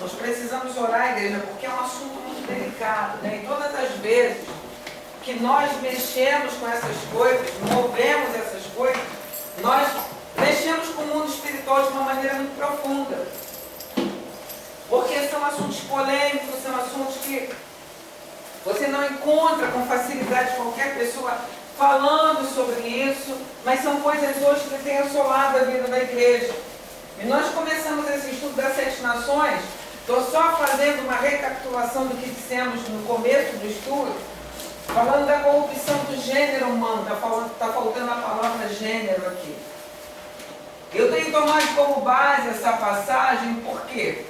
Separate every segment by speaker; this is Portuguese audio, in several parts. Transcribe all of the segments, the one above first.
Speaker 1: Nós precisamos orar, igreja, porque é um assunto muito delicado, né? E todas as vezes que nós mexemos com essas coisas, movemos essas coisas, nós mexemos com o mundo espiritual de uma maneira muito profunda. Porque são assuntos polêmicos, são assuntos que você não encontra com facilidade qualquer pessoa falando sobre isso, mas são coisas hoje que têm assolado a vida da igreja. E nós começamos esse estudo das 7 nações. Estou só fazendo uma recapitulação do que dissemos no começo do estudo, falando da corrupção do gênero humano. Está faltando a palavra gênero aqui. Eu tenho tomado como base essa passagem, por quê?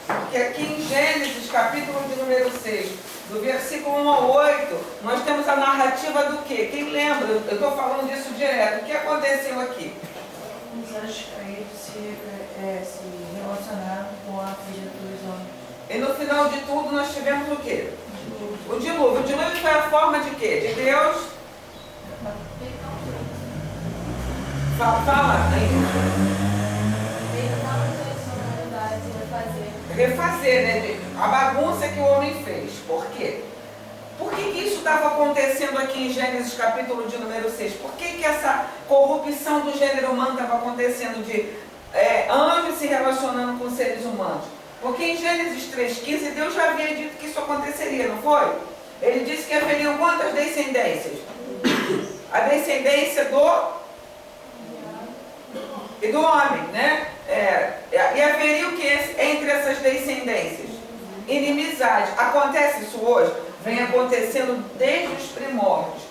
Speaker 1: Porque aqui em Gênesis, capítulo de número 6, do versículo 1 ao 8, nós temos a narrativa do quê? Quem lembra? Eu estou falando disso direto. O que aconteceu aqui?
Speaker 2: Os anjos caídos se relacionaram com a filha dos homens.
Speaker 1: E no final de tudo nós tivemos o quê? O dilúvio. O dilúvio foi a forma de quê? De Deus? Fala aí. Refazer, né? A bagunça que o homem fez. Por quê? Por que isso estava acontecendo aqui em Gênesis capítulo de número 6? Por que essa corrupção do gênero humano estava acontecendo de anjos se relacionando com seres humanos? Porque em Gênesis 3,15 Deus já havia dito que isso aconteceria, não foi? Ele disse que haveriam quantas descendências? A descendência do homem, né? E haveria o que entre essas descendências? Inimizade. Acontece isso hoje? Vem acontecendo desde os primórdios.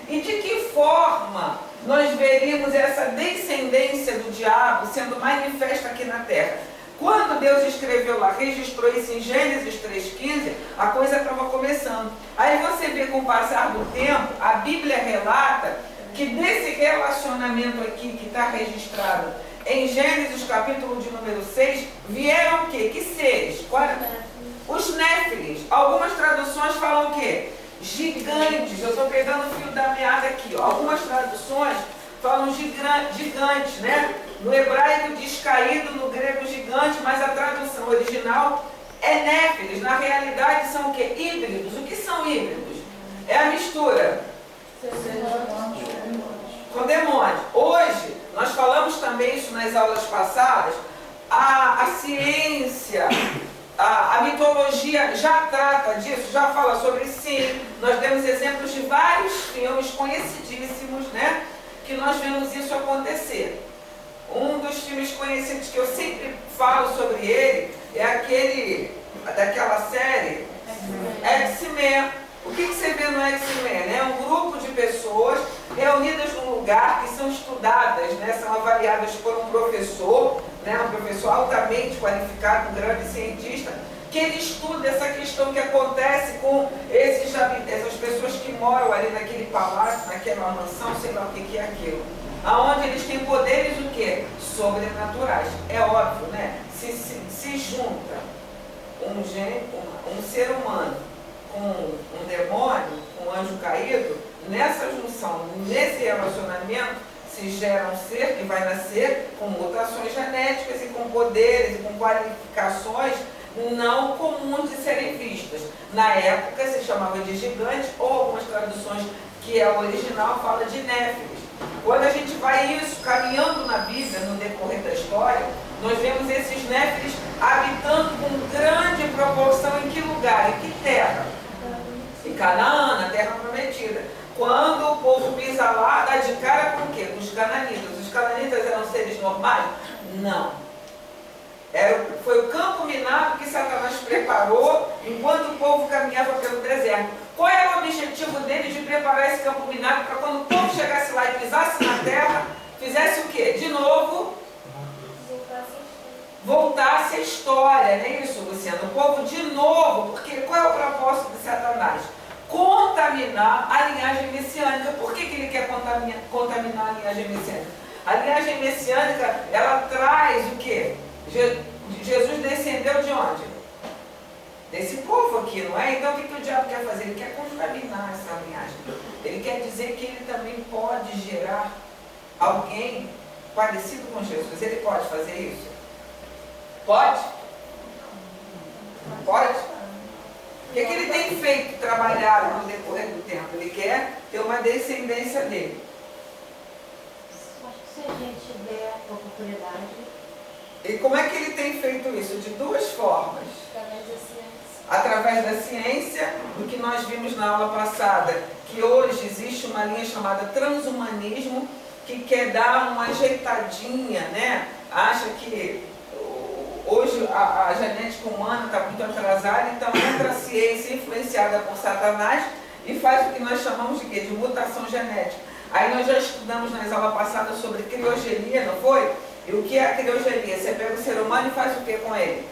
Speaker 1: E de que forma nós veríamos essa descendência do diabo sendo manifesta aqui na terra? Quando Deus escreveu lá, registrou isso em Gênesis 3,15, a coisa estava começando. Aí você vê com o passar do tempo, a Bíblia relata que desse relacionamento aqui que está registrado em Gênesis capítulo de número 6, vieram o quê? Que seres? Os néfilis. Algumas traduções falam o quê? Gigantes. Eu estou pegando o fio da meada aqui. Ó. Algumas traduções falam gigantes, né? No hebraico diz caído, no grego gigante, mas a tradução original é néfilis. Na realidade são o quê? Híbridos. O que são híbridos? É a mistura com demônios. Hoje, nós falamos também isso nas aulas passadas, a ciência, a mitologia já trata disso, já fala sobre sim. Nós demos exemplos de vários filmes conhecidíssimos, né? Que nós vemos isso acontecer. Um dos filmes conhecidos que eu sempre falo sobre ele é aquele, daquela série X-Men. O que você vê no X-Men? É um grupo de pessoas reunidas num lugar que são estudadas, né? São avaliadas por um professor, né? Um professor altamente qualificado, um grande cientista, que ele estuda essa questão que acontece com essas pessoas que moram ali naquele palácio, naquela mansão, sei lá o que é aquilo. Aonde eles têm poderes o quê? Sobrenaturais. É óbvio, né? Se junta um ser humano com um demônio, com um anjo caído, nessa junção, nesse relacionamento, se gera um ser que vai nascer com mutações genéticas e com poderes e com qualificações não comuns de serem vistas. Na época se chamava de gigante, ou algumas traduções que é a original fala de néfilis. Quando a gente vai isso caminhando na Bíblia, no decorrer da história, nós vemos esses néfilis habitando com grande proporção em que lugar? Em que terra? Em Canaã, na terra prometida. Quando o povo pisa lá, dá de cara com o quê? Com os cananitas. Os cananitas eram seres normais? Não. Foi o campo minado que Satanás preparou enquanto o povo caminhava pelo deserto. Qual era o objetivo dele de preparar esse campo minado para quando o povo chegasse lá e pisasse na terra, fizesse o quê? De novo, voltasse a história, não é isso, Luciano? O povo de novo, porque qual é o propósito de Satanás? Contaminar a linhagem messiânica. Por que ele quer contaminar a linhagem messiânica? A linhagem messiânica, ela traz o quê? Jesus descendeu de onde? Desse povo aqui, não é? Então o que o diabo quer fazer? Ele quer contaminar essa linhagem. Ele quer dizer que ele também pode gerar alguém parecido com Jesus. Ele pode fazer isso? Pode? Pode? O que ele tem feito, trabalhado no decorrer do tempo? Ele quer ter uma descendência dele.
Speaker 3: Acho que se a gente der a oportunidade.
Speaker 1: E como é que ele tem feito isso? De duas formas.
Speaker 3: Através da ciência.
Speaker 1: Através da ciência, do que nós vimos na aula passada, que hoje existe uma linha chamada transhumanismo, que quer dar uma ajeitadinha, né? Acha que hoje a genética humana está muito atrasada, então entra a ciência influenciada por Satanás e faz o que nós chamamos de quê? De mutação genética. Aí nós já estudamos nas aulas passadas sobre criogenia, não foi? E o que é a criogenia? Você pega o ser humano e faz o que com ele?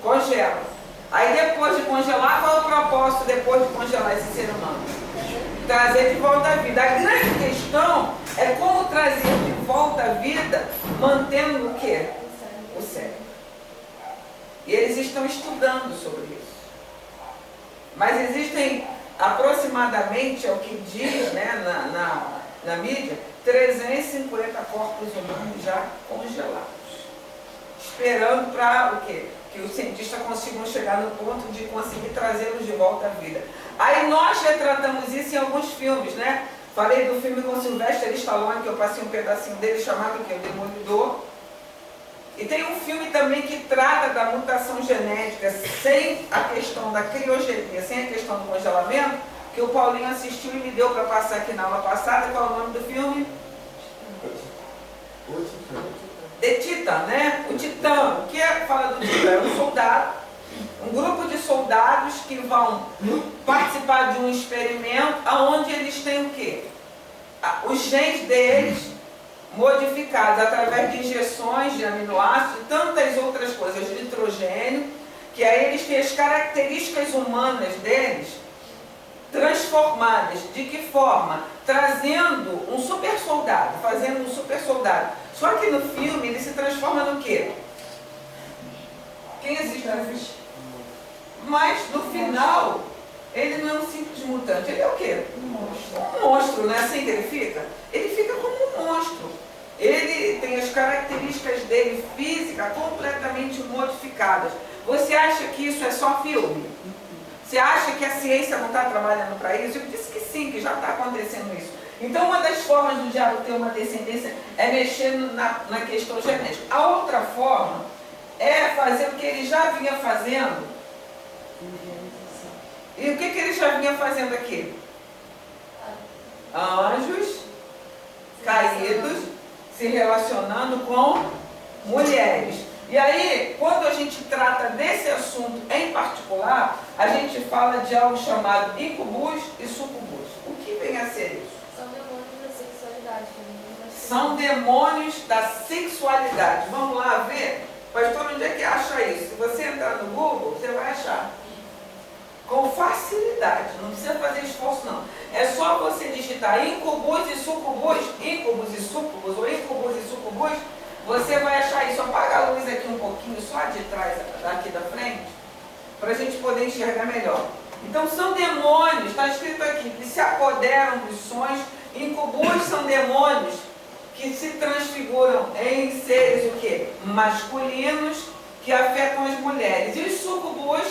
Speaker 1: Congela. Aí depois de congelar, qual é o propósito depois de congelar esse ser humano? Trazer de volta à vida. A grande questão é como trazer de volta à vida, mantendo o quê? O cérebro. E eles estão estudando sobre isso. Mas existem aproximadamente, é o que diz, né, na mídia, 350 corpos humanos já congelados. Esperando para o quê? Que os cientistas consigam chegar no ponto de conseguir trazê-los de volta à vida. Aí nós retratamos isso em alguns filmes, né? Falei do filme com Sylvester Stallone, que eu passei um pedacinho dele, chamado o Demolidor. E tem um filme também que trata da mutação genética, sem a questão da criogenia, sem a questão do congelamento, que o Paulinho assistiu e me deu para passar aqui na aula passada. Qual é o nome do filme? The Titan, né? O Titã. O que fala do Titã? É um soldado, um grupo de soldados que vão participar de um experimento onde eles têm o quê? Os genes deles modificados através de injeções de aminoácidos e tantas outras coisas, de nitrogênio, que aí eles têm as características humanas deles transformadas. De que forma? Trazendo um super soldado, fazendo um super soldado. Só que no filme ele se transforma no quê? Quem existe na ficha? Mas no final, ele não é um simples mutante, ele é o quê? Um monstro, não é assim que ele fica? Ele fica como um monstro. Ele tem as características dele físicas completamente modificadas. Você acha que isso é só filme? Você acha que a ciência não está trabalhando para isso? Eu disse que sim, que já está acontecendo isso. Então, uma das formas do diabo ter uma descendência é mexer na questão genética. A outra forma é fazer o que ele já vinha fazendo. E o que ele já vinha fazendo aqui? Anjos caídos se relacionando com mulheres. E aí, quando a gente trata desse assunto em particular, a gente fala de algo chamado incubus e sucubus. O que vem a ser isso?
Speaker 3: São demônios da sexualidade.
Speaker 1: São demônios da sexualidade. Vamos lá ver? Pastor, onde é que acha isso? Se você entrar no Google, você vai achar. Com facilidade. Não precisa fazer esforço, não. É só você digitar incubus e sucubus, incubus e sucubus, ou incubus e sucubus, você vai achar isso. Apaga a luz aqui um pouquinho, só de trás, daqui da frente, para a gente poder enxergar melhor. Então são demônios, está escrito aqui, que se apoderam dos sonhos. Incubus são demônios que se transfiguram em seres o quê? Masculinos, que afetam as mulheres. E os sucubus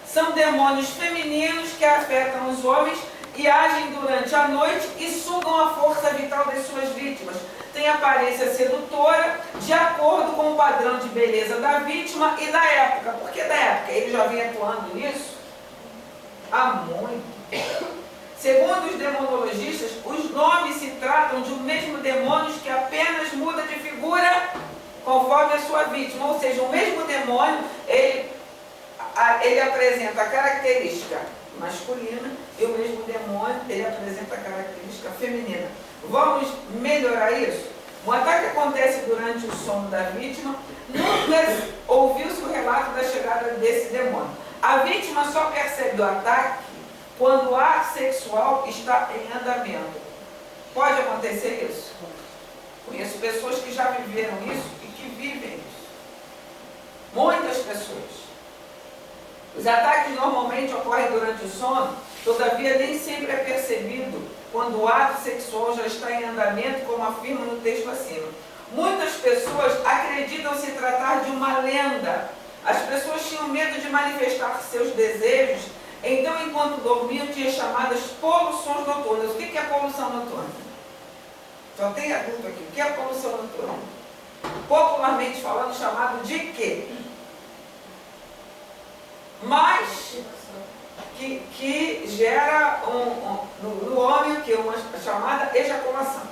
Speaker 1: são demônios femininos que afetam os homens e agem durante a noite e sugam a força vital das suas vítimas. Tem aparência sedutora, de acordo com o padrão de beleza da vítima e da época. Por que da época? Ele já vinha atuando nisso há muito. Segundo os demonologistas, os nomes se tratam de um mesmo demônio que apenas muda de figura conforme a sua vítima. Ou seja, o mesmo demônio, ele apresenta a característica masculina e o mesmo demônio, ele apresenta a característica feminina. Vamos melhorar isso? Um ataque acontece durante o sono da vítima. Nunca ouviu-se o relato da chegada desse demônio. A vítima só percebe o ataque quando o ato sexual está em andamento. Pode acontecer isso? Conheço pessoas que já viveram isso e que vivem isso. Muitas pessoas. Os ataques normalmente ocorrem durante o sono, todavia nem sempre é percebido quando o ato sexual já está em andamento, como afirma no texto acima. Muitas pessoas acreditam se tratar de uma lenda As pessoas tinham medo de manifestar seus desejos, então, enquanto dormiam, tinha chamadas poluições noturnas. O que é poluição noturna? Só tem adulto aqui. O que é poluição noturna? Popularmente falando, chamado de quê? Mas que gera no homem o quê? Uma chamada ejaculação.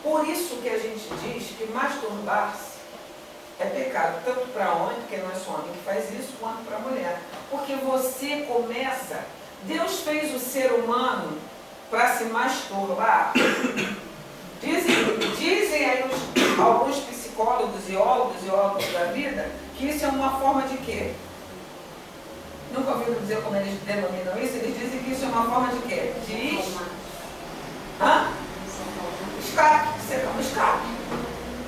Speaker 1: Por isso que a gente diz que masturbar-se é pecado, tanto para homem, porque não é só homem que faz isso, quanto para mulher. Porque você começa, Deus fez o ser humano para se masturbar. Dizem aí alguns psicólogos e ólogos da vida, que isso é uma forma de quê? Nunca ouviram dizer como eles denominam isso? Eles dizem que isso é uma forma de quê? De escape, será um escape.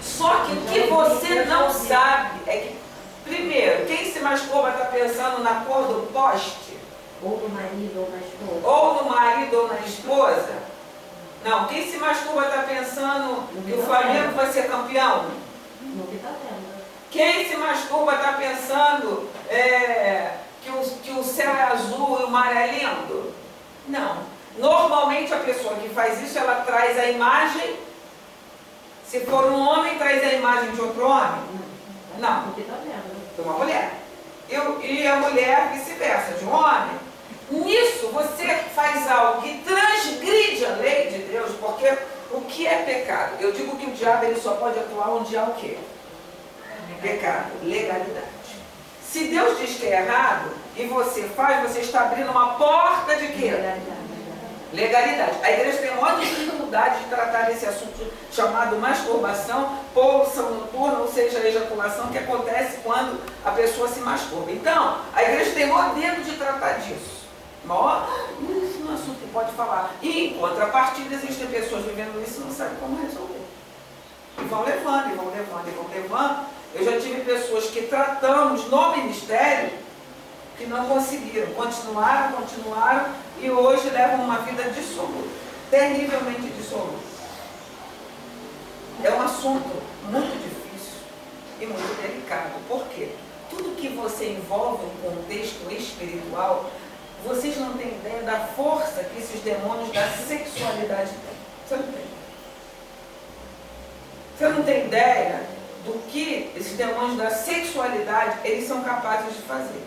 Speaker 1: Só que o que você não sabe é que, primeiro, quem se masturba está pensando na cor do poste?
Speaker 3: Ou no marido ou na esposa.
Speaker 1: Ou no marido ou na esposa? Não, quem se masturba está pensando que o Flamengo vai ser campeão?
Speaker 3: No que está vendo.
Speaker 1: Quem se masturba está pensando que o céu é azul e o mar é lindo? Não. Normalmente a pessoa que faz isso, ela traz a imagem. Se for um homem, traz a imagem de outro homem? Não.
Speaker 3: No que está vendo.
Speaker 1: De uma mulher. E a mulher vice-versa, de um homem. Nisso você faz algo que transgride a lei de Deus, porque o que é pecado? Eu digo que o diabo ele só pode atuar onde há o quê? Pecado, legalidade. Se Deus diz que é errado e você faz, você está abrindo uma porta de quê? Legalidade. A igreja tem uma dificuldade de tratar desse assunto chamado masturbação, poluição noturna, ou seja, a ejaculação que acontece quando a pessoa se masturba. Então, a igreja tem maior dedo de tratar disso. Isso não é um assunto que pode falar. E em contrapartida, existem pessoas vivendo isso e não sabem como resolver. E vão levando, e vão levando, e vão levando. Eu já tive pessoas que tratamos no ministério que não conseguiram, continuaram, e hoje levam uma vida dissoluta, terrivelmente dissoluta. É um assunto muito difícil e muito delicado. Por quê? Tudo que você envolve um contexto espiritual, vocês não têm ideia da força que esses demônios da sexualidade têm. Você não tem. Você não tem ideia do que esses demônios da sexualidade, eles são capazes de fazer.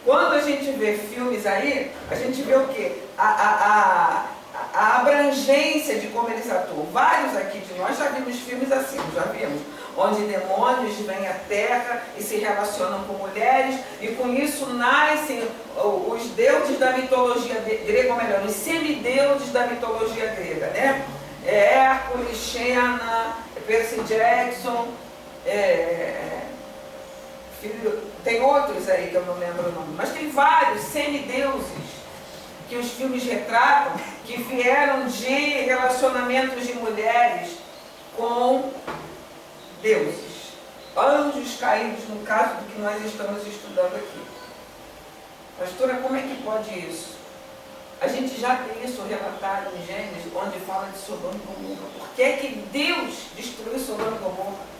Speaker 1: Quando a gente vê filmes aí, a gente vê o quê? A abrangência de como eles atuam. Vários aqui de nós já vimos filmes assim, já vimos, onde demônios vêm à terra e se relacionam com mulheres, e com isso nascem os deuses da mitologia grega, ou melhor, os semideuses da mitologia grega, né? Hércules, Xena, Percy Jackson, tem outros aí que eu não lembro o nome, mas tem vários semideuses que os filmes retratam, que vieram de relacionamentos de mulheres com deuses, anjos caídos, no caso do que nós estamos estudando aqui. Pastora, como é que pode isso? A gente já tem isso relatado em Gênesis, onde fala de Sodoma e Gomorra. Por que é que Deus destruiu Sodoma e Gomorra?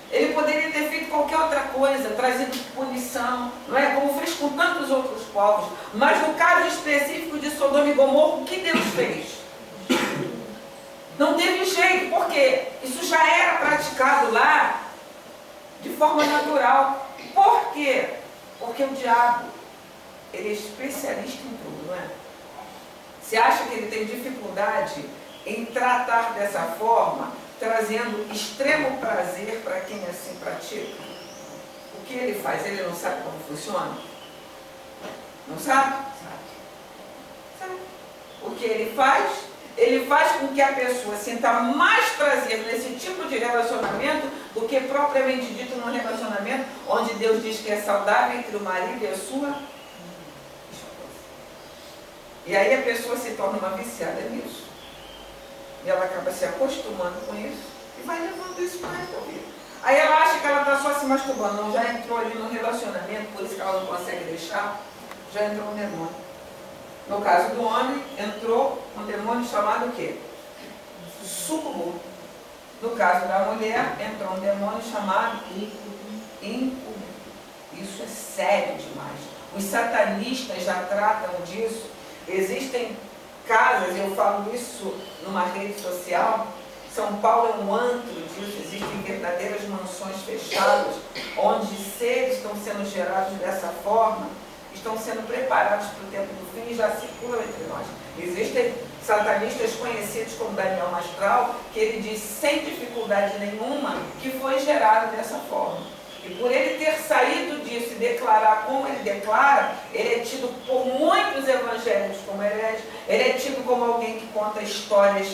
Speaker 1: Ele poderia ter feito qualquer outra coisa, trazido punição, não é? Como fez com tantos outros povos. Mas no caso específico de Sodoma e Gomorra, o que Deus fez? Não teve jeito, porque isso já era praticado lá de forma natural. Por quê? Porque o diabo, ele é especialista em tudo, não é? Você acha que ele tem dificuldade em tratar dessa forma, trazendo extremo prazer para quem assim pratica? O que ele faz? Ele não sabe como funciona? Não sabe? Sabe. O que ele faz? Ele faz com que a pessoa sinta mais prazer nesse tipo de relacionamento do que propriamente dito num relacionamento onde Deus diz que é saudável entre o marido e a sua esposa. E aí a pessoa se torna uma viciada nisso. E ela acaba se acostumando com isso e vai levando isso para a resto da vida. Aí ela acha que ela está só se masturbando, não, já entrou ali no relacionamento, por isso que ela não consegue deixar, já entrou um demônio. No caso do homem, entrou um demônio chamado o quê? Sucubo. No caso da mulher, entrou um demônio chamado incubus. Os satanistas já tratam disso. Existem casas, eu falo isso numa rede social, São Paulo é um antro disso, existem verdadeiras mansões fechadas, onde seres estão sendo gerados dessa forma, estão sendo preparados para o tempo do fim e já circulam entre nós. Existem satanistas conhecidos como Daniel Mastral, que ele diz sem dificuldade nenhuma que foi gerado dessa forma. E por ele ter saído disso e declarar como ele declara, ele é tido por muitos evangélicos como herege, ele é tido como alguém que conta histórias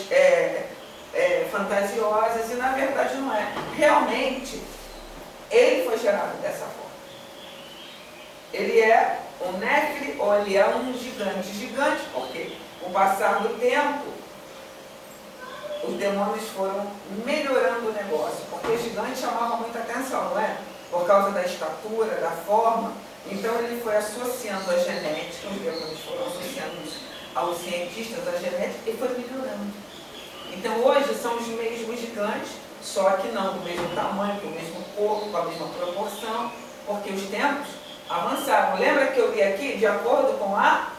Speaker 1: fantasiosas, e na verdade não é. Realmente, ele foi gerado dessa forma. Ele é um Néfili, ou ele é um gigante. Gigante porque, com o passar do tempo, os demônios foram melhorando o negócio, porque gigante chamava muita atenção, não é? Por causa da estatura, da forma. Então ele foi associando a genética, os demônios foram associando aos cientistas a genética e foi melhorando. Então hoje são os mesmos gigantes, só que não do mesmo tamanho, do mesmo corpo, com a mesma proporção, porque os tempos avançaram. Lembra que eu li aqui, de acordo com a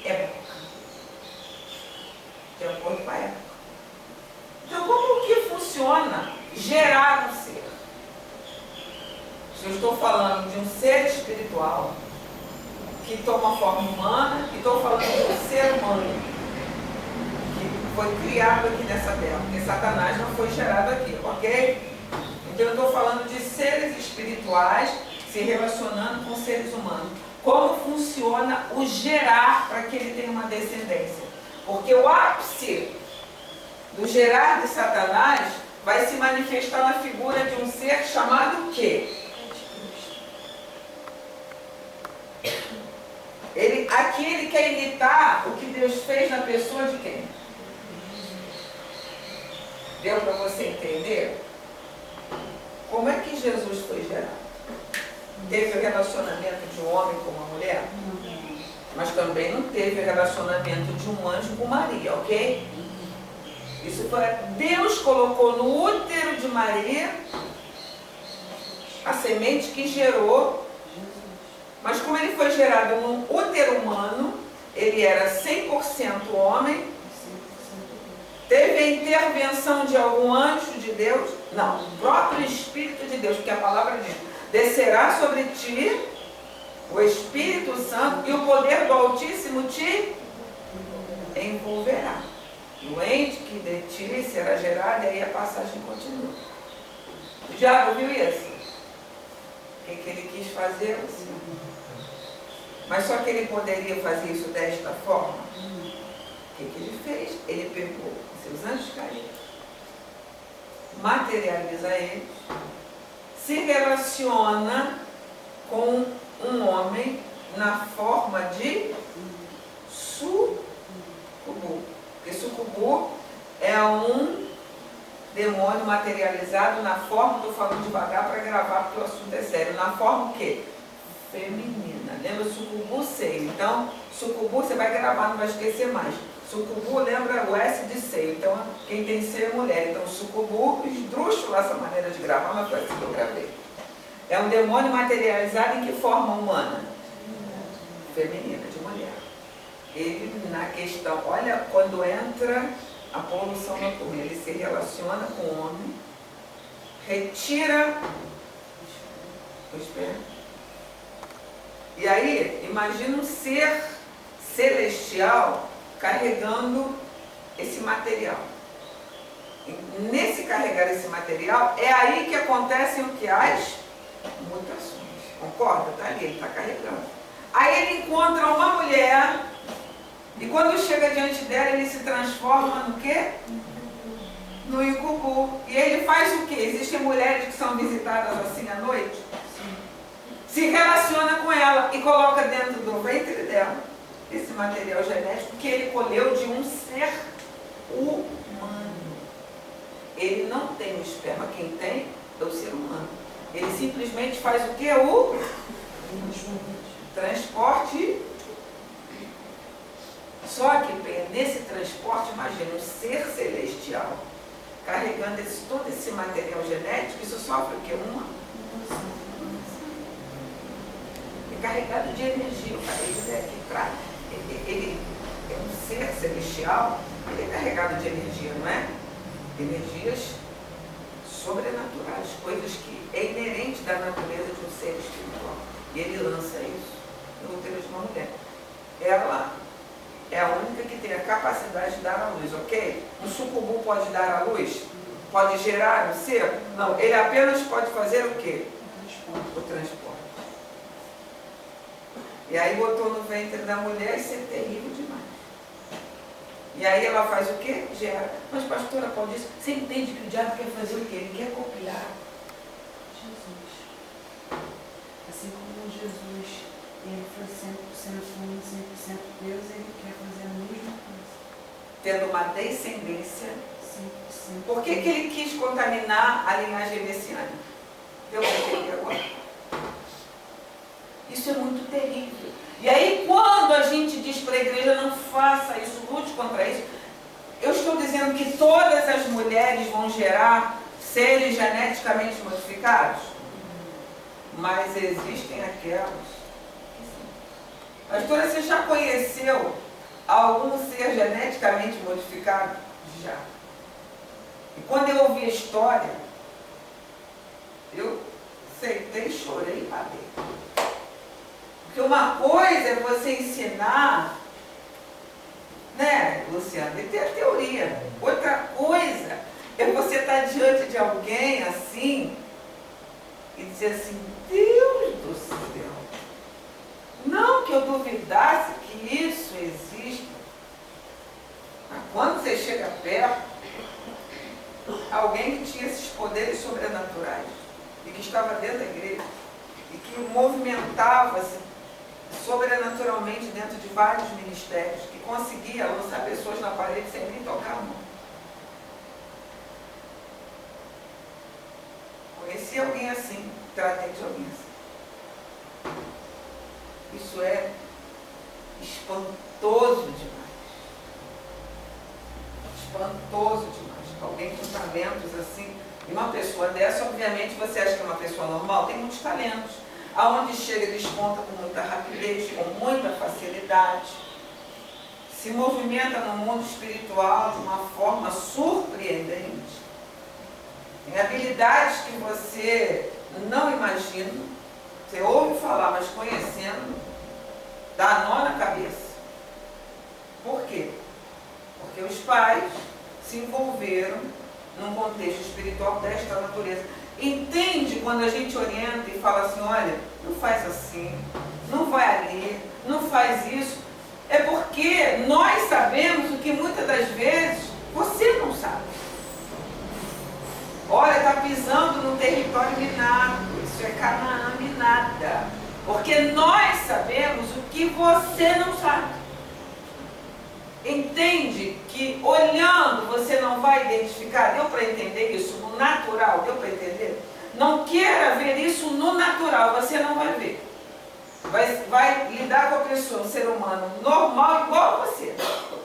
Speaker 1: época? De acordo com a época. Então como que funciona gerar um ser? Se eu estou falando de um ser espiritual que toma forma humana, e estou falando de um ser humano que foi criado aqui nessa terra, porque Satanás não foi gerado aqui, ok? Então eu estou falando de seres espirituais se relacionando com seres humanos. Como funciona o gerar para que ele tenha uma descendência? Porque o ápice do gerar de Satanás vai se manifestar na figura de um ser chamado o quê? Aqui ele quer imitar o que Deus fez na pessoa de quem? Deu para você entender? Como é que Jesus foi gerado? Teve o relacionamento de um homem com uma mulher? Mas também não teve o relacionamento de um anjo com Maria, ok? Isso foi, Deus colocou no útero de Maria a semente que gerou. Mas como ele foi gerado num útero humano, ele era 100% homem. Teve a intervenção de algum anjo de Deus? Não, o próprio Espírito de Deus, porque a palavra diz, descerá sobre ti o Espírito Santo e o poder do Altíssimo te envolverá. O ente que de ti será gerado, e aí a passagem continua. O diabo viu isso? O que ele quis fazer? Mas só que ele poderia fazer isso desta forma? O que ele fez? Ele pegou seus anjos caídos, materializa eles, se relaciona com um homem na forma de sucubu. Porque sucubu é um demônio materializado na forma, estou falando devagar para gravar porque o assunto é sério, na forma o quê? Feminina. Lembra sucubu seio? Então, sucubu você vai gravar, não vai esquecer mais. Sucubu lembra o S de seio. Então, quem tem seio é mulher. Então, sucubu, esdrúxulo essa maneira de gravar, mas foi assim que eu gravei. É um demônio materializado em que forma humana? Feminina, de mulher. Ele, na questão, olha, quando entra a poluição noturna, ele se relaciona com o homem, retira o esperma. E aí, imagina um ser celestial carregando esse material. E nesse carregar esse material, é aí que acontecem o que? As mutações. Concorda? Está ali, ele está carregando. Aí ele encontra uma mulher, e quando chega diante dela, ele se transforma no quê? No incubu. E ele faz o quê? Existem mulheres que são visitadas assim à noite? Se relaciona com ela e coloca dentro do ventre dela esse material genético que ele colheu de um ser humano. Ele não tem o esperma, quem tem é o ser humano. Ele simplesmente faz o que? O transporte. Só que nesse transporte, imagina um ser celestial carregando todo esse material genético, isso sofre o que? carregado de energia. Eu falei, José, ele é um ser celestial, ele é carregado de energia, não é? Energias sobrenaturais, coisas que é inerente da natureza de um ser espiritual. E ele lança isso no útero de uma mulher. Ela é a única que tem a capacidade de dar a luz, ok? Um sucubu pode dar a luz? Pode gerar um ser? Não, ele apenas pode fazer o quê? O transporte. E aí botou no ventre da mulher, isso é terrível demais. E aí ela faz o quê? Gera. Mas pastora Paulo disse, você entende que o diabo quer fazer o quê? Ele quer copiar
Speaker 2: Jesus. Assim como Jesus, ele foi 100% homem, 100% Deus, ele quer fazer a mesma coisa.
Speaker 1: tendo uma descendência.
Speaker 2: 100%.
Speaker 1: Por que ele quis contaminar a linhagem messiânica? Deu para entender agora? Isso é muito terrível. E aí, quando a gente diz para a igreja, não faça isso, lute contra isso, eu estou dizendo que todas as mulheres vão gerar seres geneticamente modificados? Mas existem aquelas que sim. Pastora, você já conheceu algum ser geneticamente modificado? Já. E quando eu ouvi a história, eu sentei, chorei e parei. Porque uma coisa é você ensinar, né, Luciana, e ter a teoria. Outra coisa é você estar diante de alguém assim e dizer assim, Deus do céu, não que eu duvidasse que isso existe, mas quando você chega perto, alguém que tinha esses poderes sobrenaturais e que estava dentro da igreja e que movimentava-se sobrenaturalmente dentro de vários ministérios, que conseguia lançar pessoas na parede sem nem tocar a mão. Conheci alguém assim, tratei de alguém assim. Isso é espantoso demais. Espantoso demais. Alguém com talentos assim, e uma pessoa dessa, obviamente, você acha que é uma pessoa normal, tem muitos talentos. Aonde chega, desponta com muita rapidez, com muita facilidade, se movimenta no mundo espiritual de uma forma surpreendente. Tem habilidades que você não imagina, você ouve falar, mas conhecendo, dá nó na cabeça. Por quê? Porque os pais se envolveram num contexto espiritual desta natureza. Entende quando a gente orienta e fala assim, olha, não faz assim, não vai ali, não faz isso. É porque nós sabemos o que muitas das vezes você não sabe. Olha, está pisando no território minado, isso é Canaã minada. Porque nós sabemos o que você não sabe. Entende que olhando você não vai identificar? Deu para entender isso no natural? Deu para entender? Não queira ver isso no natural, você não vai ver. Vai lidar com a pessoa, um ser humano normal, igual a você.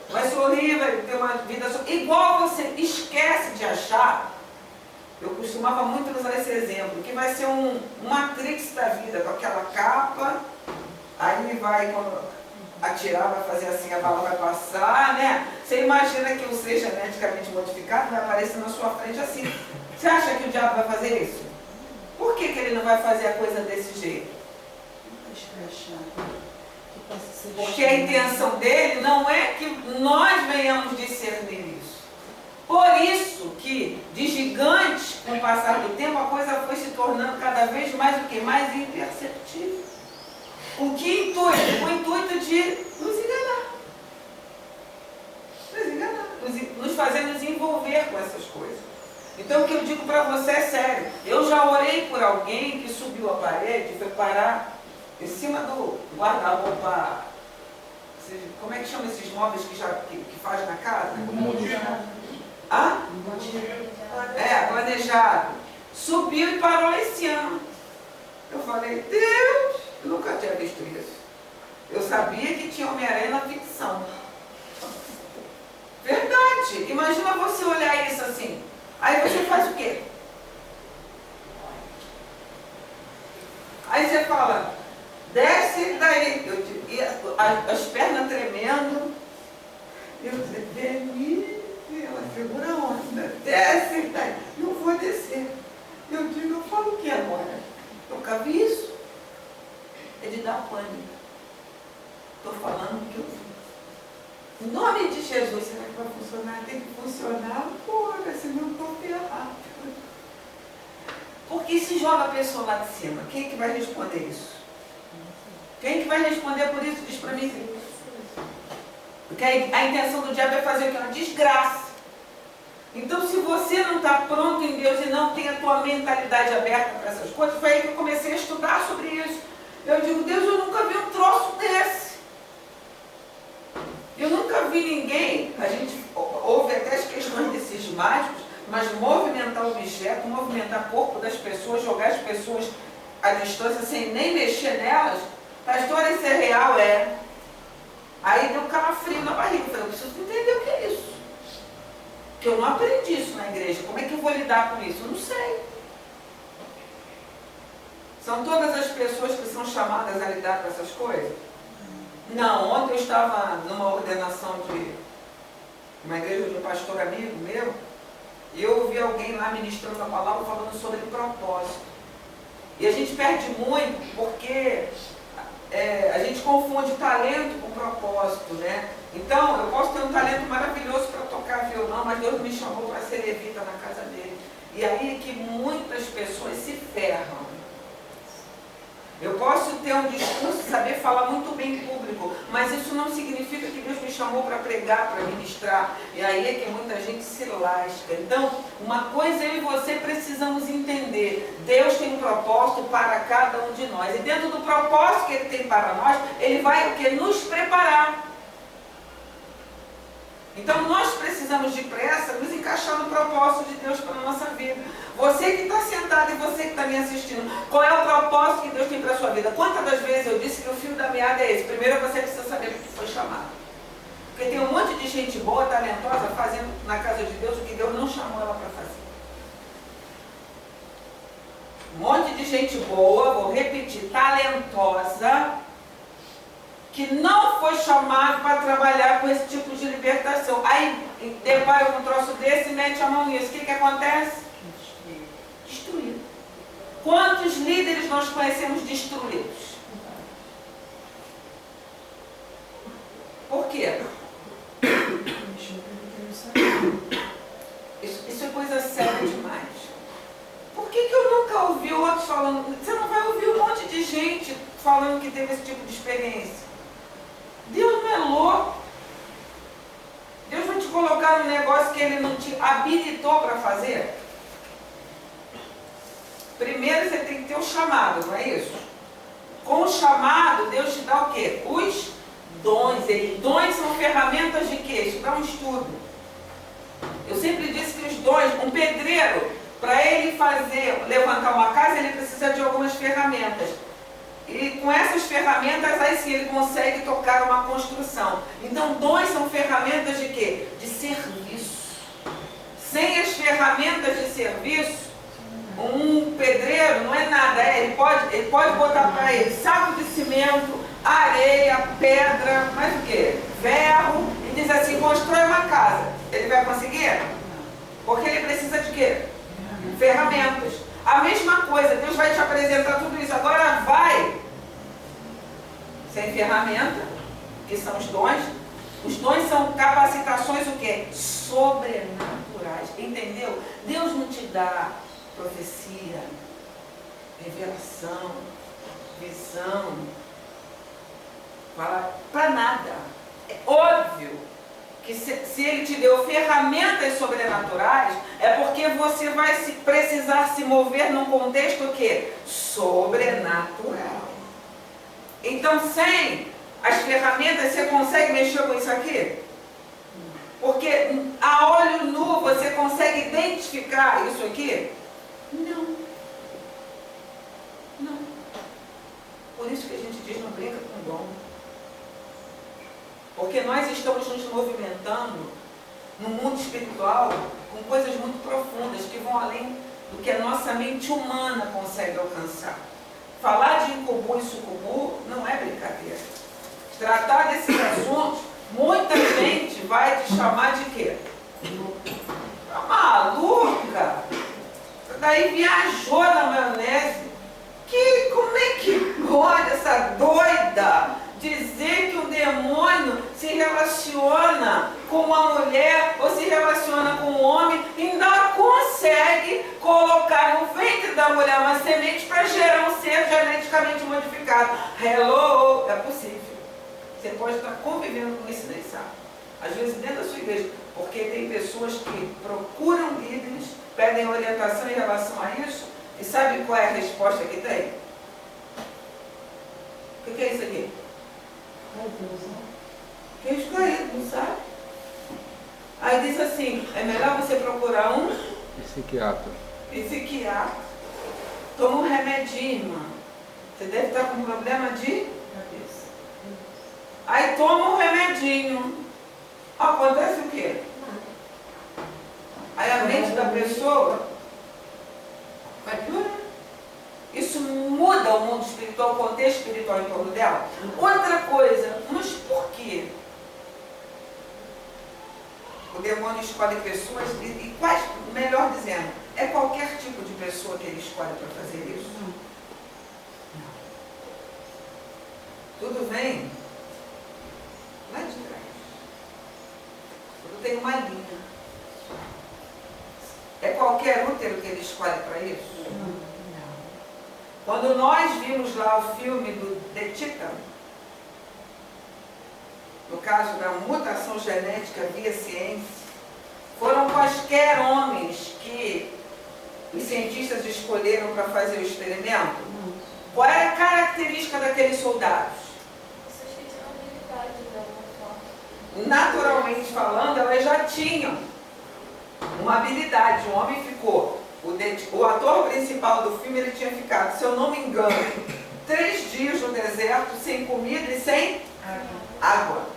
Speaker 1: Vai sorrir, vai ter uma vida igual a você. Esquece de achar. Eu costumava muito usar esse exemplo, que vai ser um Matrix da vida, com aquela capa, aí vai atirar, vai fazer assim, a bala vai passar, né? Você imagina que o ser geneticamente modificado vai aparecer na sua frente assim. Você acha que o diabo vai fazer isso? Por que ele não vai fazer a coisa desse jeito? Porque a intenção dele não é que nós venhamos discernir isso. Por isso que de gigantes, com o passar do tempo, a coisa foi se tornando cada vez mais o quê? Mais imperceptível. Com que intuito? Com o intuito de nos enganar. Nos enganar. Nos fazer nos envolver com essas coisas. Então o que eu digo para você é sério. Eu já orei por alguém que subiu a parede e foi parar em cima do guarda-roupa. Como é que chama esses móveis que faz na casa? Ah? Planejado. Subiu e parou lá em cima. Eu falei, Deus, eu nunca tinha visto isso. Eu sabia que tinha Homem-Aranha na ficção. Verdade. Imagina você olhar isso assim. Aí você faz o quê? Aí você fala, desce daí. E as pernas tremendo. Eu disse, Denise, ela segura a onda, desce daí. Eu vou descer. Eu digo, eu falo o que agora? Eu cabe isso? É de dar pânico. Estou falando o que eu vi. Em nome de Jesus, será que vai funcionar? Tem que funcionar agora, senão eu estou ferrado. Porque se joga a pessoa lá de cima, quem é que vai responder isso? Quem é que vai responder por isso? Diz para mim. Porque a intenção do diabo é fazer o que? Uma desgraça. Então, se você não está pronto em Deus e não tem a tua mentalidade aberta para essas coisas, foi aí que eu comecei a estudar sobre isso. Eu digo, Deus, eu nunca vi um troço desse. Eu nunca vi ninguém, a gente ouve até as questões desses mágicos, mas movimentar objeto, movimentar o corpo das pessoas, jogar as pessoas à distância sem nem mexer nelas. Pastor, isso é real? É. Aí deu calafrio na barriga. Eu falei, eu preciso entender o que é isso. Porque eu não aprendi isso na igreja. Como é que eu vou lidar com isso? Eu não sei. São todas as pessoas que são chamadas a lidar com essas coisas? Não. Ontem eu estava numa ordenação de uma igreja de um pastor amigo meu, e eu ouvi alguém lá ministrando a palavra falando sobre propósito. E a gente perde muito porque a gente confunde talento com propósito, né? Então, eu posso ter um talento maravilhoso para tocar violão, mas Deus me chamou para ser levita na casa dele. E aí é que muitas pessoas se ferram. Eu posso ter um discurso, saber falar muito bem em público, mas isso não significa que Deus me chamou para pregar, para ministrar. E aí é que muita gente se lasca. Então, uma coisa eu e você precisamos entender. Deus tem um propósito para cada um de nós. E dentro do propósito que Ele tem para nós, Ele vai o quê? Nos preparar. Então, nós precisamos depressa nos encaixar no propósito de Deus para a nossa vida. Você que está sentado e você que está me assistindo, qual é o propósito que Deus tem para a sua vida? Quantas das vezes eu disse que o fio da meada é esse? Primeiro você precisa saber o que foi chamado. Porque tem um monte de gente boa, talentosa, fazendo na casa de Deus o que Deus não chamou ela para fazer. Um monte de gente boa, vou repetir, talentosa, que não foi chamado para trabalhar com esse tipo de libertação. Aí depara com um troço desse e mete a mão nisso. O que acontece? Destruído. Quantos líderes nós conhecemos destruídos? Por quê? Isso é coisa séria demais. Por que eu nunca ouvi outros falando? Você não vai ouvir um monte de gente falando que teve esse tipo de experiência. Deus não é louco. Deus vai te colocar num negócio que Ele não te habilitou para fazer. Primeiro você tem que ter o chamado, não é isso? Com o chamado, Deus te dá o quê? Os dons. Dons são ferramentas de quê? Isso dá um estudo. Eu sempre disse que os dons, um pedreiro, para ele levantar uma casa, ele precisa de algumas ferramentas. E com essas ferramentas, aí sim ele consegue tocar uma construção. Então, dons são ferramentas de quê? De serviço. Sem as ferramentas de serviço, um pedreiro não é nada. Ele pode botar para ele saco de cimento, areia, pedra, mais o quê? Ferro, e diz assim, constrói uma casa. Ele vai conseguir? Porque ele precisa de quê? Ferramentas. A mesma coisa, Deus vai te apresentar tudo isso. Agora vai. Sem ferramenta, que são os dons. Os dons são capacitações o quê? Sobrenaturais. Entendeu? Deus não te dá profecia, revelação, visão, para nada. É óbvio que se Ele te deu ferramentas sobrenaturais, é porque você vai precisar se mover num contexto o quê? Sobrenatural. Então, sem as ferramentas, você consegue mexer com isso aqui? Porque a olho nu você consegue identificar isso aqui? Não. Não. Por isso que a gente diz, não brinca com dom. Porque nós estamos nos movimentando no mundo espiritual com coisas muito profundas que vão além do que a nossa mente humana consegue alcançar. Falar de incubu e sucubu não é brincadeira. Tratar desses assuntos, muita gente vai te chamar de quê? Tá maluca? Daí viajou na maionese. Como é que pode essa doida dizer que o demônio se relaciona com uma mulher ou se relaciona com um homem e ainda consegue colocar no ventre da mulher uma semente para gerar um ser geneticamente modificado? Hello! É possível. Você pode estar convivendo com isso, nem sabe. Às vezes dentro da sua igreja, porque tem pessoas que procuram líderes, pedem orientação em relação a isso, e sabe qual é a resposta que tem? O que é isso aqui? Queijo caído, não sabe? Aí diz assim, é melhor você procurar um
Speaker 4: Psiquiatra.
Speaker 1: psiquiatra. Toma um remedinho, irmão. Você deve estar com problema de
Speaker 2: Cabeça.
Speaker 1: Aí toma um remedinho. Acontece o quê? Aí a mente da pessoa vai piorar. Isso muda o mundo espiritual, o contexto espiritual em torno dela. Outra coisa, mas por quê? O demônio escolhe pessoas, e quais, melhor dizendo, é qualquer tipo de pessoa que ele escolhe para fazer isso? Não. Tudo vem lá de trás. Tudo tem uma linha. É qualquer útero que ele escolhe para isso?
Speaker 2: Não.
Speaker 1: Quando nós vimos lá o filme do The Titan, no caso da mutação genética via ciência, foram quaisquer homens que os cientistas escolheram para fazer o experimento? Qual era a característica daqueles soldados?
Speaker 3: Vocês que tinham habilidade de alguma forma.
Speaker 1: Naturalmente falando, elas já tinham uma habilidade. O homem ficou, o ator principal do filme, ele tinha ficado, se eu não me engano, 3 dias no deserto, sem comida e sem água.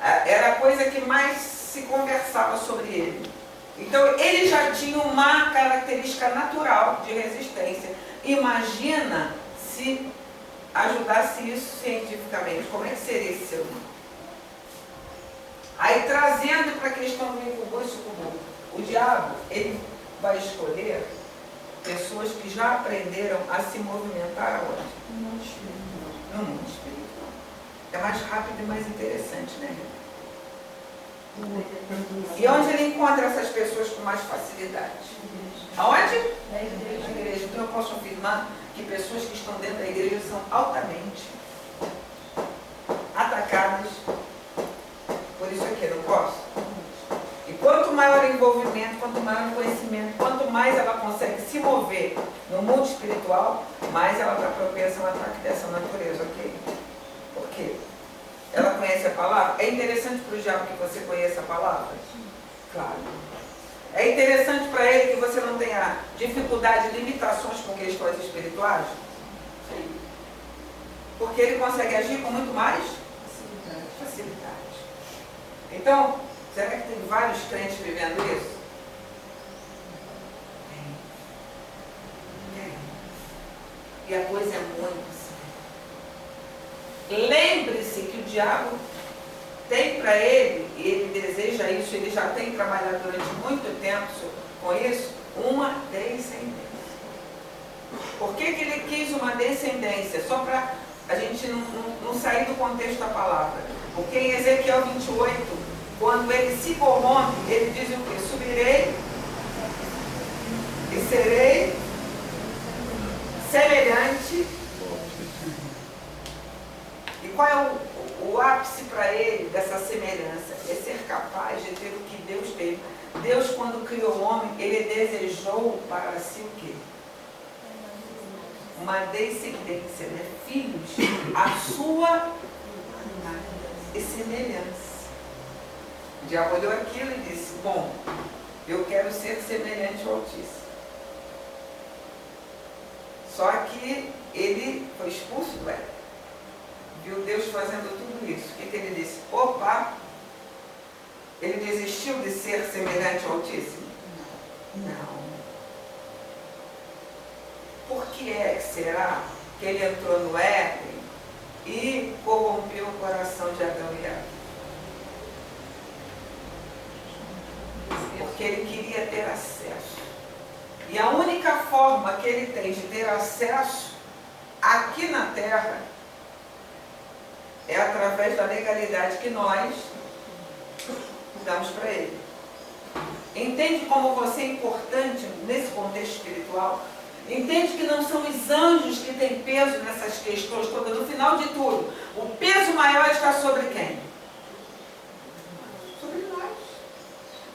Speaker 1: Era a coisa que mais se conversava sobre ele. Então, ele já tinha uma característica natural de resistência. Imagina se ajudasse isso cientificamente. Como é que seria esse ser humano? Aí, trazendo para a questão do incubu e sucubu, o diabo, ele vai escolher pessoas que já aprenderam a se movimentar aonde? No mundo espiritual. É mais rápido e mais interessante, né? E onde ele encontra essas pessoas com mais facilidade? Aonde?
Speaker 2: Na igreja.
Speaker 1: Na igreja. Então eu posso afirmar que pessoas que estão dentro da igreja são altamente atacadas por isso aqui, não posso? E quanto maior o envolvimento, quanto maior o conhecimento, quanto mais ela consegue se mover no mundo espiritual, mais ela está propensa a um ataque dessa natureza, ok? Por quê? Ela conhece a palavra? É interessante para o diabo que você conheça a palavra? Claro. É interessante para ele que você não tenha dificuldade, limitações com questões espirituais? Sim. Porque ele consegue agir com muito mais facilidade. Então, será que tem vários crentes vivendo isso? Tem. E a coisa é muito séria. Lembre-se que o diabo tem para ele, e ele deseja isso, ele já tem trabalhado durante muito tempo com isso, uma descendência. Por que ele quis uma descendência? Só para a gente não sair do contexto da palavra. Porque em Ezequiel 28, quando ele se corrompe, ele diz o quê? Subirei e serei semelhante. E qual é o ápice para ele dessa semelhança? É ser capaz de ter o que Deus teve. Deus, quando criou o homem, ele desejou para si o quê? Uma descendência, né? Filhos, a sua e semelhança. O diabo olhou aquilo e disse, bom, eu quero ser semelhante ao Altíssimo. Só que ele foi expulso do Éden. Viu Deus fazendo tudo isso. O que ele disse? Opa! Ele desistiu de ser semelhante ao Altíssimo? Não. Por que será que ele entrou no Éden e corrompeu o coração de Adão e Eva. Porque ele queria ter acesso. E a única forma que ele tem de ter acesso aqui na Terra é através da legalidade que nós damos para ele. Entende como você é importante nesse contexto espiritual? Entende que não são os anjos que têm peso nessas questões todas. No final de tudo, o peso maior está sobre quem? Sobre nós.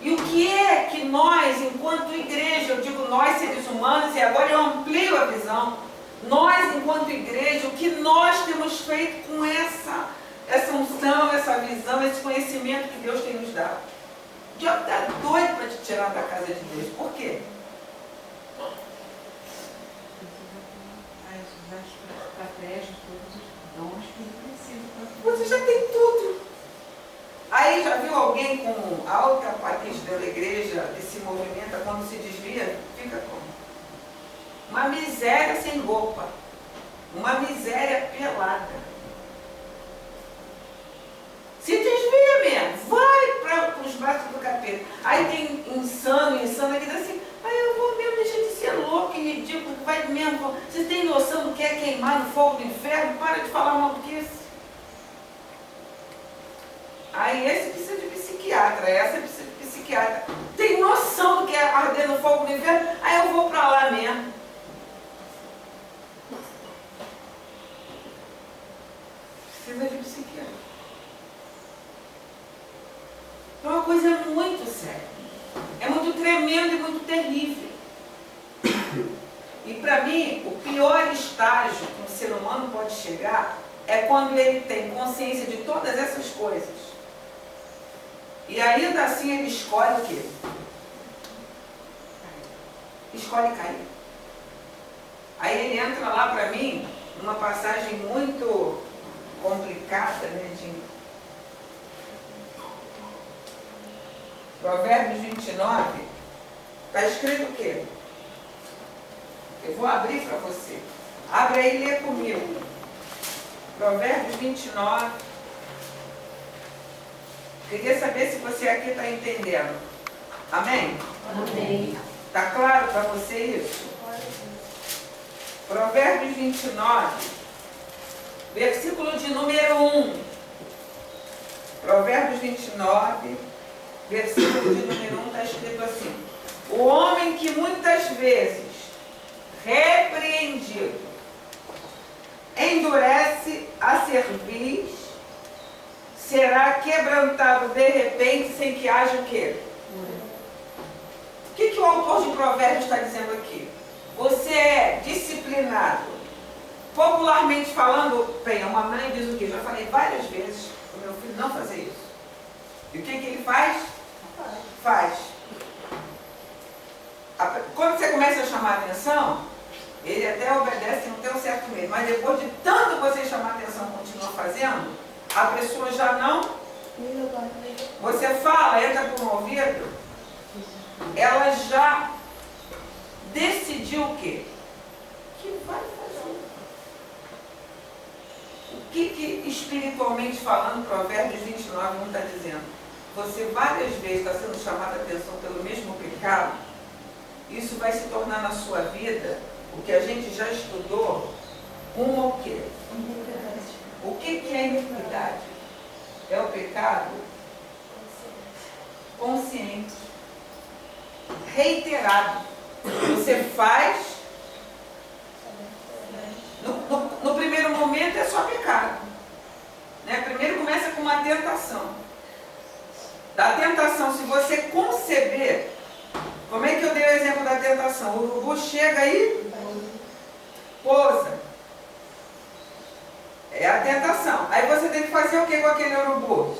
Speaker 1: E o que é que nós, enquanto igreja, eu digo nós seres humanos, e agora eu amplio a visão, nós, enquanto igreja, o que nós temos feito com essa unção, essa visão, esse conhecimento que Deus tem nos dado? O diabo está doido para te tirar da casa de Deus. Por quê? Você já tem tudo. Aí já viu alguém com alta patente da igreja que se movimenta, quando se desvia, fica como? Uma miséria sem roupa. Uma miséria pelada. Se desvia mesmo, vai para os braços do capeta. Aí tem insano que diz assim, eu vou mesmo deixar de ser louco e ridículo, vai mesmo. Vocês têm noção do que é queimar no fogo do inferno? Para de falar mal do que isso. Aí esse precisa de psiquiatra, essa precisa de psiquiatra. Tem noção do que é arder no fogo do inferno? Aí eu vou para lá mesmo. Precisa de psiquiatra. É uma coisa muito séria. É muito tremendo e muito terrível. E para mim, o pior estágio que um ser humano pode chegar é quando ele tem consciência de todas essas coisas. E ainda assim ele escolhe o quê? Escolhe cair. Aí ele entra lá para mim, numa passagem muito complicada, né, de Provérbios 29, está escrito o quê? Eu vou abrir para você. Abre aí e lê comigo. Provérbios 29. Queria saber se você aqui está entendendo. Amém?
Speaker 3: Amém.
Speaker 1: Está claro para você isso? Provérbios 29, versículo de número 1. Provérbios 29, versículo de número 1, está escrito assim: o homem que muitas vezes, repreendido, endurece a cerviz, será quebrantado de repente, sem que haja o quê? O que o autor de Provérbios está dizendo aqui? Você é disciplinado. Popularmente falando, bem, uma mãe diz o quê? Já falei várias vezes para o meu filho não fazer isso. E o que ele faz? Faz. Quando você começa a chamar a atenção, ele até obedece, não tem um certo medo. Mas depois de tanto você chamar a atenção e continua fazendo, a pessoa já não. Você fala, entra por um ouvido, ela já decidiu o quê? Que vai fazer. O que espiritualmente falando, Provérbios 29 não está dizendo? Você várias vezes está sendo chamada a atenção pelo mesmo pecado, isso vai se tornar na sua vida, o que a gente já estudou, o quê? O que é iniquidade? É o pecado consciente, reiterado. Você faz, no primeiro momento é só pecado, né? Primeiro começa com uma tentação. Da tentação, se você conceber, como é que eu dei o exemplo da tentação? O urubu chega aí, pousa. É a tentação. Aí você tem que fazer o que com aquele urubu?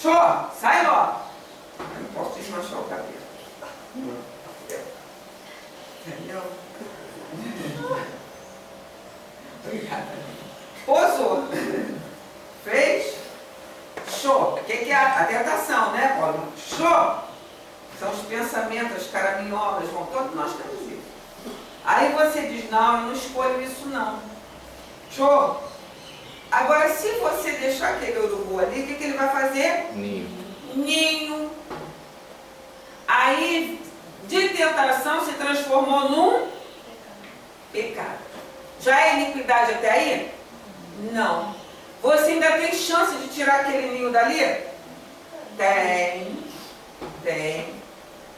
Speaker 1: Show, sai logo. Eu não posso desmanchar o cabelo. Entendeu? Obrigada. Pousou. Fez? Show. O que é a tentação, né, Paulo? Show. São os pensamentos, as caraminholas, todos nós temos isso. Aí você diz, não, eu não escolho isso não. Show? Agora, se você deixar aquele urubu ali, o que ele vai fazer?
Speaker 4: Ninho.
Speaker 1: Ninho. Aí, de tentação, se transformou num pecado. Já é iniquidade até aí? Não. Você ainda tem chance de tirar aquele ninho dali? Tem.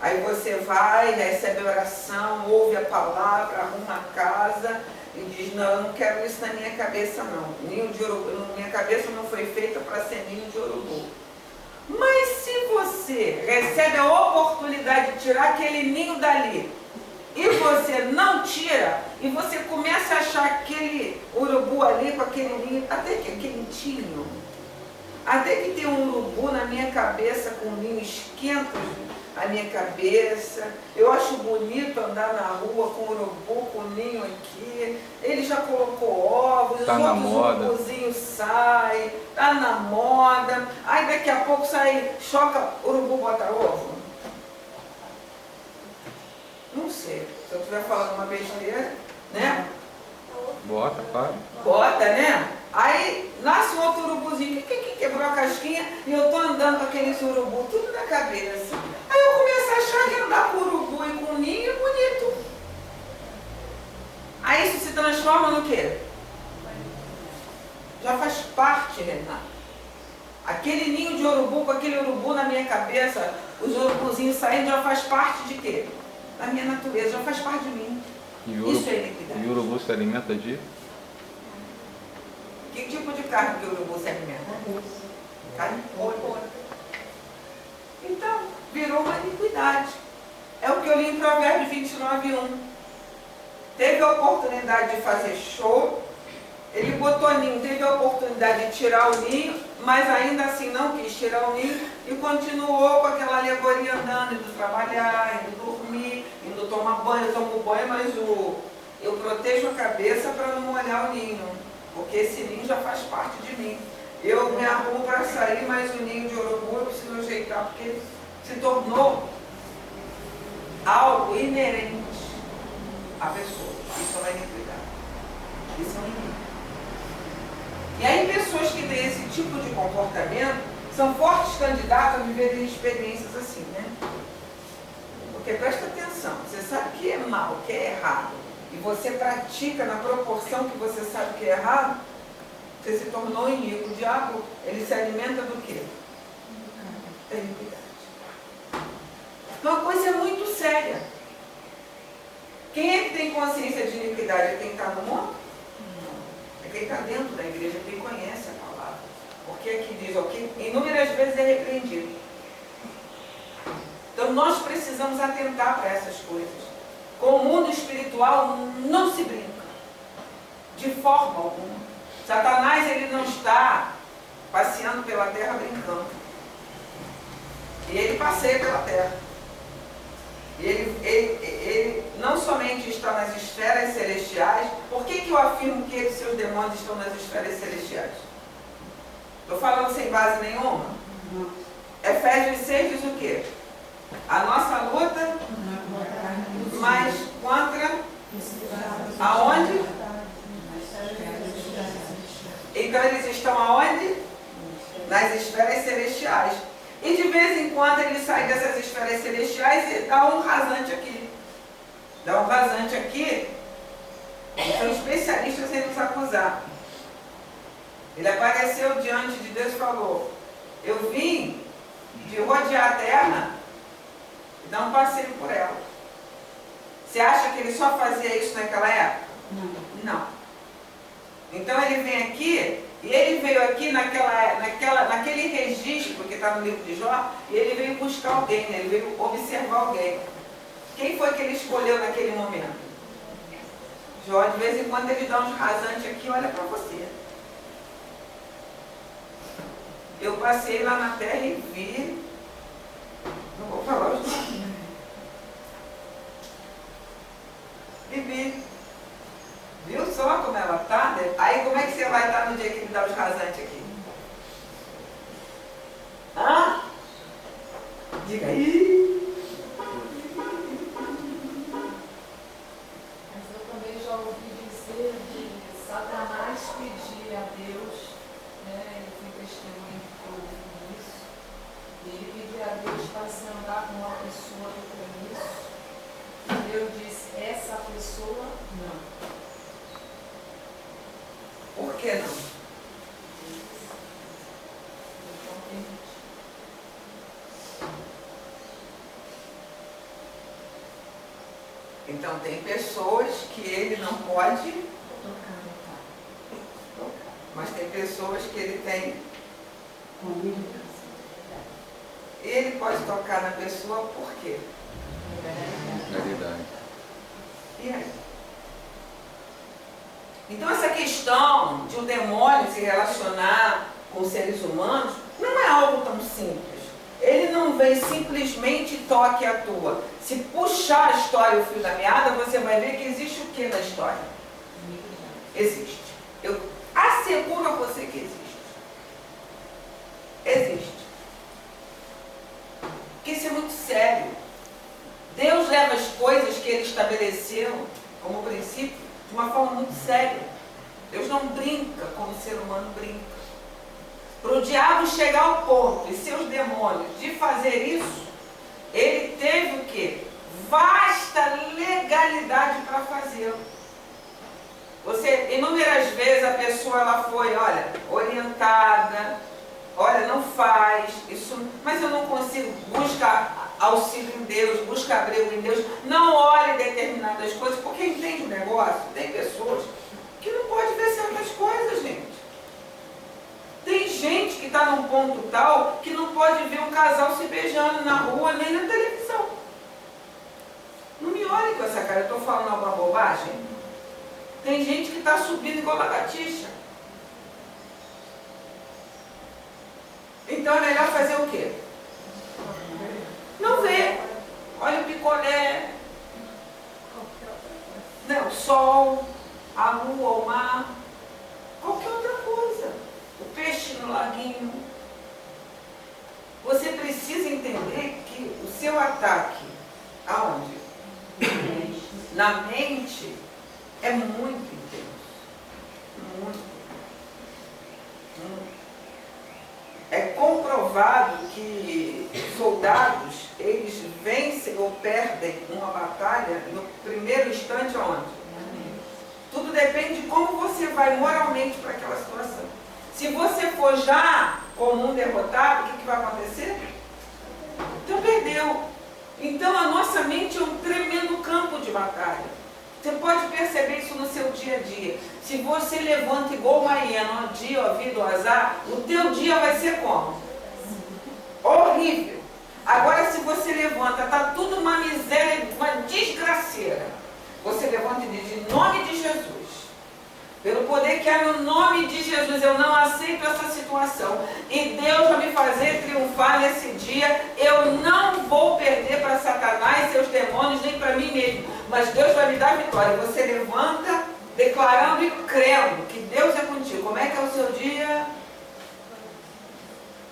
Speaker 1: Aí você vai, recebe oração, ouve a palavra, arruma a casa e diz, não, eu não quero isso na minha cabeça não. Ninho de urubu, minha cabeça não foi feita para ser ninho de urubu. Mas se você recebe a oportunidade de tirar aquele ninho dali e você não tira, e você começa a achar aquele urubu ali com aquele ninho, até que é quentinho, até que tem um urubu na minha cabeça com um ninho, esquenta a minha cabeça, eu acho bonito andar na rua com o urubu, com o ninho aqui, ele já colocou ovos,
Speaker 4: Tá
Speaker 1: os
Speaker 4: na
Speaker 1: outros
Speaker 4: moda.
Speaker 1: urubuzinhos saem, tá na moda, aí daqui a pouco sai, choca, urubu bota ovo. Não sei, se eu estiver falando uma besteira, né?
Speaker 4: Bota, para.
Speaker 1: Bota, né? Aí nasce um outro urubuzinho que quebrou a casquinha e eu tô andando com aquele urubu tudo na cabeça. Aí eu começo a achar que andar com urubu e com ninho é bonito. Aí isso se transforma no quê? Já faz parte, Renato. Aquele ninho de urubu com aquele urubu na minha cabeça, os urubuzinhos saindo, já faz parte de quê? Da minha natureza, já faz parte de mim.
Speaker 4: E o
Speaker 1: Isso é iniquidade.
Speaker 4: e o urubu se alimenta de?
Speaker 1: Que tipo de carne que o urubu se alimenta? Carne podre. Então, virou uma iniquidade. É o que eu li em Provérbios 29:1. Teve a oportunidade de fazer show, ele botou ninho, teve a oportunidade de tirar o ninho, mas ainda assim não quis tirar o ninho e continuou com aquela alegoria andando, indo trabalhar, indo dormir, indo tomar banho. Eu tomo banho, mas eu protejo a cabeça para não molhar o ninho, porque esse ninho já faz parte de mim. Eu me arrumo para sair, mas o ninho de urubu eu preciso ajeitar, porque ele se tornou algo inerente à pessoa. Isso é uma iniquidade. Isso é um inimigo. E aí pessoas que têm esse tipo de comportamento são fortes candidatos a viverem experiências assim, né? Porque presta atenção, você sabe que é mal, que é errado, e você pratica na proporção que você sabe que é errado, você se tornou inimigo. O diabo, ele se alimenta do quê? Da iniquidade. Então a coisa é muito séria. Quem é que tem consciência de iniquidade? É quem está no mundo? Não. É quem está dentro da igreja, quem conhece a palavra. Porque aqui diz, ó, que inúmeras vezes é repreendido. Então nós precisamos atentar para essas coisas. Com o mundo espiritual não se brinca. De forma alguma. Satanás, ele não está passeando pela terra brincando. E ele passeia pela terra. Ele não somente está nas esferas celestiais. Por que eu afirmo que ele e seus demônios estão nas esferas celestiais? Estou falando sem base nenhuma? Efésios 6 diz o quê? A nossa luta, mas contra aonde? Então eles estão aonde? Nas esferas celestiais. E de vez em quando ele sai dessas esferas celestiais e dá um rasante aqui. Dá um rasante aqui. Eles são especialistas em nos acusar. Ele apareceu diante de Deus e falou: eu vim de rodear a terra e dar um passeio por ela. Você acha que ele só fazia isso naquela época? Não. Então ele vem aqui, e ele veio aqui naquele registro que está no livro de Jó, e ele veio buscar alguém, né? Ele veio observar alguém. Quem foi que ele escolheu naquele momento? Jó, de vez em quando ele dá uns rasantes aqui, olha para você. Eu passei lá na terra e vi, não vou falar os nomes, e vi. Viu só como ela está? Aí como é que você vai estar no dia que ele dá os rasantes aqui? Hã? Diga aí. que não? Então tem pessoas que ele não pode tocar, mas tem pessoas que ele tem. Ele pode tocar na pessoa por quê?
Speaker 4: Realidade.
Speaker 1: E aí? Então essa questão de um demônio se relacionar com seres humanos não é algo tão simples. Ele não vem simplesmente e toque a tua. Se puxar a história, o fio da meada, você vai ver que existe o que na história? Existe. Eu asseguro a você que existe. Existe. Porque isso é muito sério. Deus leva as coisas que Ele estabeleceu como princípio de uma forma muito séria. Deus não brinca como o ser humano brinca. Para o diabo chegar ao ponto e seus demônios de fazer isso, ele teve o quê? Vasta legalidade para fazê-lo. Você, inúmeras vezes a pessoa ela foi, olha, orientada, olha, não faz isso, mas eu não consigo, busca auxílio em Deus, busca abrigo em Deus, não olhe determinadas coisas, porque entende o negócio. Tem pessoas que não podem ver certas coisas, gente. Tem gente que está num ponto tal que não pode ver um casal se beijando na rua nem na televisão. Não me olhe com essa cara, eu estou falando alguma bobagem? Tem gente que está subindo igual lagartixa. Então é melhor fazer o quê? Não ver. Olha o picolé, o sol, a lua, o mar, qualquer outra coisa. O peixe no laguinho. Você precisa entender que o seu ataque, aonde? Na mente, é muito intenso. Muito. É comprovado que soldados, eles vencem ou perdem uma batalha no primeiro instante aonde? Tudo depende de como você vai moralmente para aquela situação. Se você for já como um derrotado, o que vai acontecer? Então perdeu. Então a nossa mente é um tremendo campo de batalha. Você pode perceber isso no seu dia a dia. Se você levanta igual uma hiena, um dia, a vida, o azar, o teu dia vai ser como? Horrível. Agora se você levanta, está tudo uma miséria, uma desgraceira. Você levanta e diz, em nome de Jesus. Pelo poder que há no nome de Jesus, eu não aceito essa situação. E Deus vai me fazer triunfar nesse dia. Eu não vou perder para Satanás, seus demônios, nem para mim mesmo. Mas Deus vai me dar vitória. Você levanta, declarando e crendo que Deus é contigo. Como é que é o seu dia?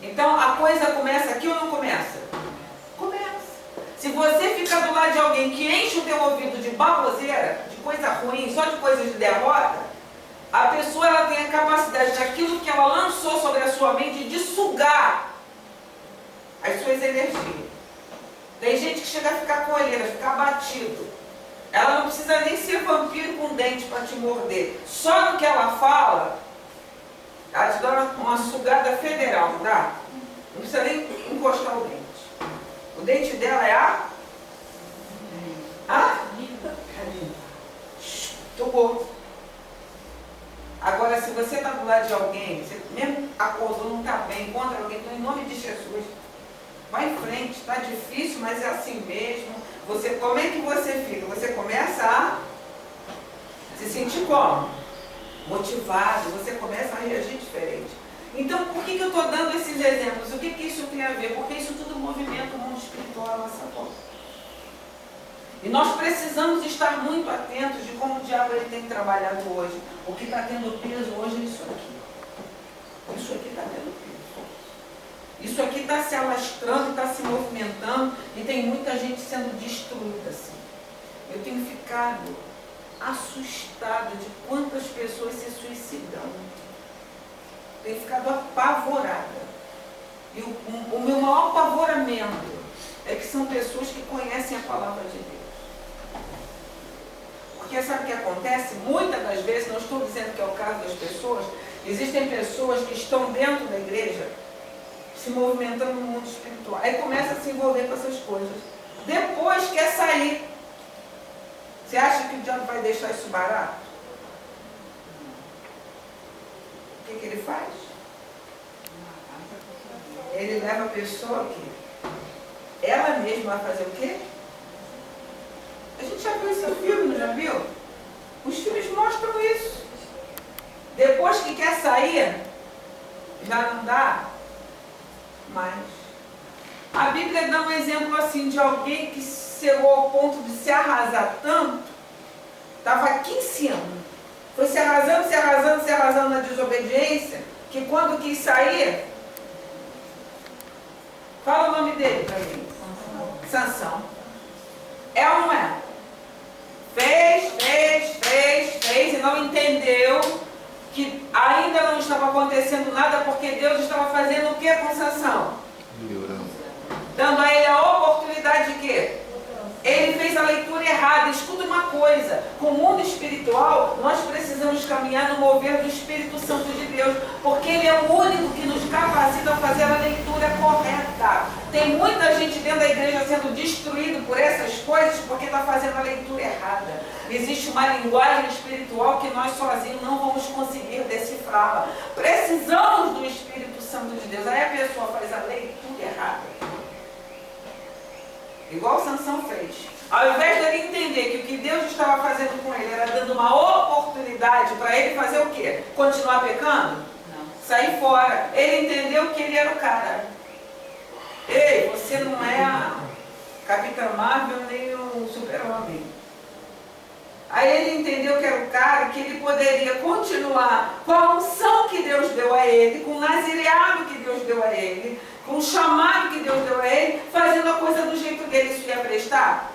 Speaker 1: Então a coisa começa aqui ou não começa? Começa. Se você ficar do lado de alguém que enche o teu ouvido de baboseira, de coisa ruim, só de coisas de derrota, a pessoa ela tem a capacidade daquilo que ela lançou sobre a sua mente de sugar as suas energias. Tem gente que chega a ficar com olheira, ficar abatido. Ela não precisa nem ser vampiro com dente para te morder. Só no que ela fala, ela te dá uma sugada federal, não dá? Não precisa nem encostar o dente. O dente dela é tocou. Agora, se você está do lado de alguém, você mesmo acordou, não está bem, encontra alguém, então, em nome de Jesus, vai em frente, está difícil, mas é assim mesmo. Você, como é que você fica? Você começa a se sentir como? Motivado, você começa a reagir diferente. Então, por que eu estou dando esses exemplos? O que isso tem a ver? Porque isso tudo movimenta o mundo espiritual à nossa volta. E nós precisamos estar muito atentos de como o diabo ele tem trabalhado hoje. O que está tendo peso hoje é isso aqui. Isso aqui está tendo peso. Isso aqui está se alastrando, está se movimentando e tem muita gente sendo destruída assim. Eu tenho ficado assustada de quantas pessoas se suicidam. Tenho ficado apavorada. E o meu maior apavoramento é que são pessoas que conhecem a palavra de Deus. Porque sabe o que acontece? Muitas das vezes, não estou dizendo que é o caso das pessoas, existem pessoas que estão dentro da igreja se movimentando no mundo espiritual. Aí começa a se envolver com essas coisas. Depois quer sair. Você acha que o diabo vai deixar isso barato? O que ele faz? Ele leva a pessoa que ela mesma vai fazer o quê? A gente já viu esse filme, não já viu? Os filmes mostram isso. Depois que quer sair, já não dá mais. A Bíblia dá um exemplo assim de alguém que chegou ao ponto de se arrasar tanto, estava aqui em cima, foi se arrasando na desobediência, que quando quis sair, fala o nome dele para mim. Sansão. É ou não é? Fez e não entendeu que ainda não estava acontecendo nada, porque Deus estava fazendo o que com Sansão? Dando a ele a oportunidade de quê? Ele fez a leitura errada. Escuta uma coisa, com o mundo espiritual, nós precisamos caminhar no mover do Espírito Santo de Deus, porque Ele é o único que nos capacita a fazer a leitura correta. Tem muita gente dentro da igreja sendo destruído por essas coisas, porque está fazendo a leitura errada. Existe uma linguagem espiritual que nós sozinhos não vamos conseguir decifrá-la. Precisamos do Espírito Santo de Deus. Aí a pessoa faz a leitura errada. Igual Sansão fez. Ao invés dele entender que o que Deus estava fazendo com ele era dando uma oportunidade para ele fazer o quê? Continuar pecando? Não. Sair fora. Ele entendeu que ele era o cara. Ei, você não é a Capitã Marvel nem o Super-Homem. Aí ele entendeu que era o cara, que ele poderia continuar com a unção que Deus deu a ele, com o nazireado que Deus deu a ele, com o chamado que Deus deu a ele, fazendo a coisa do jeito dele. Isso ia prestar?